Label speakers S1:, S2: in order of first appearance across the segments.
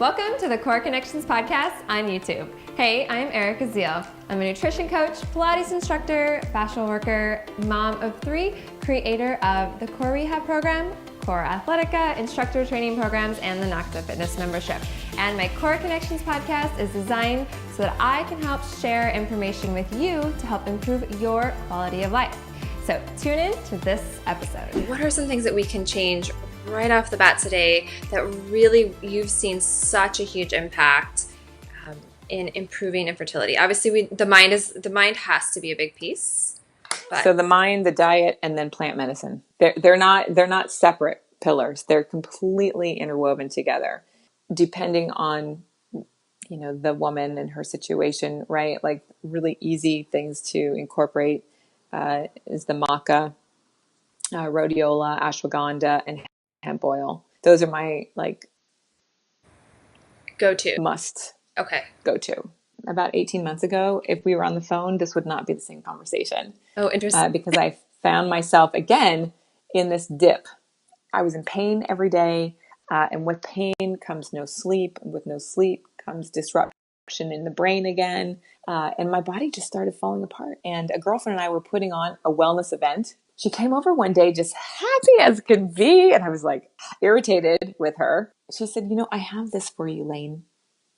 S1: Welcome to the Core Connections podcast on YouTube. Hey, I'm Erica Zeal. I'm a nutrition coach, Pilates instructor, fashion worker, mom of 3, creator of the Core Rehab program, Core Athletica, instructor training programs, and the Nocta Fitness membership. And my Core Connections podcast is designed so that I can help share information with you to help improve your quality of life. So tune in to this episode. What are some things that we can change right off the bat today that really you've seen such a huge impact in improving infertility? Obviously, the mind has to be a big piece. But.
S2: So the mind, the diet, and then plant medicine. They're not separate pillars. They're completely interwoven together, depending on the woman and her situation, right? Like really easy things to incorporate is the maca, rhodiola, ashwagandha, and hemp oil. Those are my
S1: go-to.
S2: Must.
S1: Okay.
S2: Go-to. About 18 months ago, if we were on the phone, this would not be the same conversation.
S1: Oh, interesting.
S2: Because I found myself again in this dip. I was in pain every day. And with pain comes no sleep. And with no sleep comes disruption in the brain again. And my body just started falling apart. And a girlfriend and I were putting on a wellness event. She came over one day just happy as could be. And I was like irritated with her. She said, I have this for you, Lane.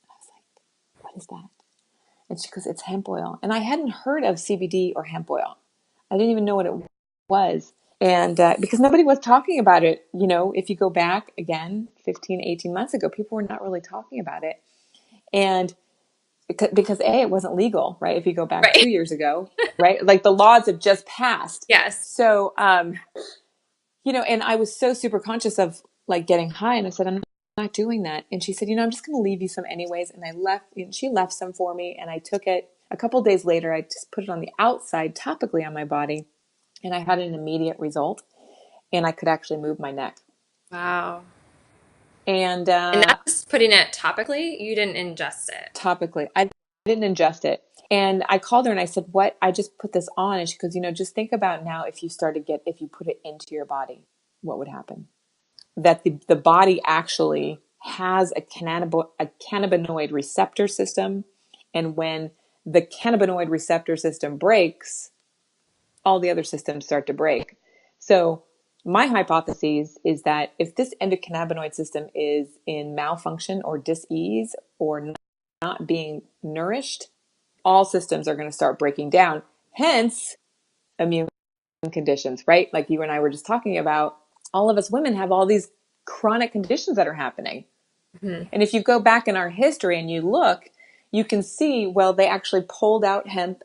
S2: And I was like, what is that? And she goes, it's hemp oil. And I hadn't heard of CBD or hemp oil. I didn't even know what it was. And because nobody was talking about it, if you go back again, 15, 18 months ago, people were not really talking about it. And because it wasn't legal, right? If you go back 2 years ago, right? Like the laws have just passed.
S1: Yes.
S2: So, and I was so super conscious of like getting high, and I said, I'm not doing that. And she said, I'm just going to leave you some anyways. And I left, she left some for me, and I took it. A couple of days later, I just put it on the outside topically on my body, and I had an immediate result, and I could actually move my neck.
S1: Wow.
S2: And
S1: that's putting it topically? You didn't ingest it?
S2: Topically. I didn't ingest it. And I called her and I said, what? I just put this on. And she goes, just think about now if you put it into your body, what would happen? That the body actually has a cannabinoid receptor system. And when the cannabinoid receptor system breaks, all the other systems start to break. So my hypothesis is that if this endocannabinoid system is in malfunction or dis-ease or not being nourished, all systems are going to start breaking down. Hence, immune conditions, right? Like you and I were just talking about, all of us women have all these chronic conditions that are happening. Mm-hmm. And if you go back in our history and you look, you can see, well, they actually pulled out hemp,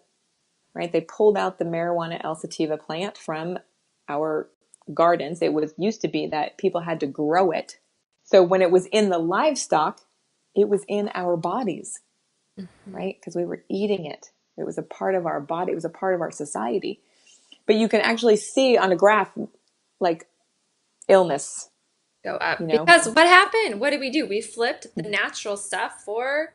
S2: right? They pulled out the marijuana L sativa plant from our gardens. It used to be that people had to grow it. So when it was in the livestock, it was in our bodies, mm-hmm. right? Because we were eating it. It was a part of our body. It was a part of our society. But you can actually see on a graph, like illness
S1: go up. Because what happened? What did we do? We flipped the natural stuff for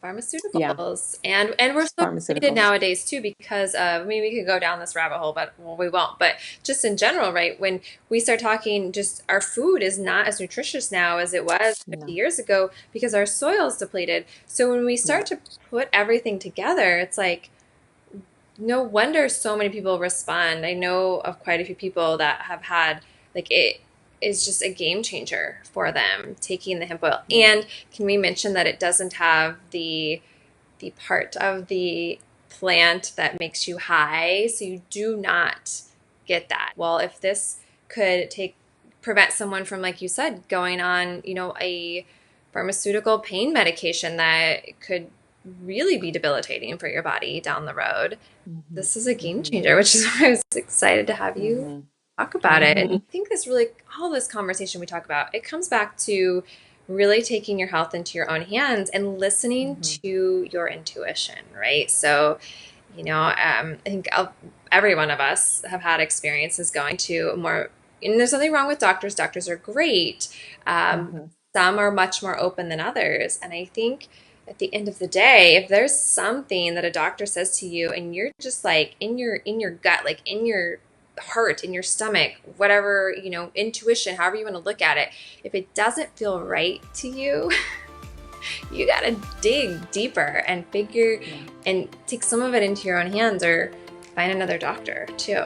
S1: pharmaceuticals. Yeah. And we're so related nowadays too, because we could go down this rabbit hole, but we won't. But just in general, right? When we start talking, just our food is not as nutritious now as it was 50 years ago because our soil is depleted. So when we start to put everything together, it's like, no wonder so many people respond. I know of quite a few people that have had it is just a game changer for them taking the hemp oil. And can we mention that it doesn't have the part of the plant that makes you high, so you do not get that. Well, if this could prevent someone from, like you said, going on, a pharmaceutical pain medication that could really be debilitating for your body down the road, this is a game changer, which is why I was excited to have you talk about it. And I think all this conversation we talk about, it comes back to really taking your health into your own hands and listening to your intuition, right? So, I think every one of us have had experiences going to more, and there's nothing wrong with doctors. Doctors are great. Some are much more open than others. And I think at the end of the day, if there's something that a doctor says to you and you're just like in your gut, like in your heart, in your stomach, whatever, intuition, however you want to look at it, if it doesn't feel right to you, you gotta dig deeper and figure and take some of it into your own hands, or find another doctor too.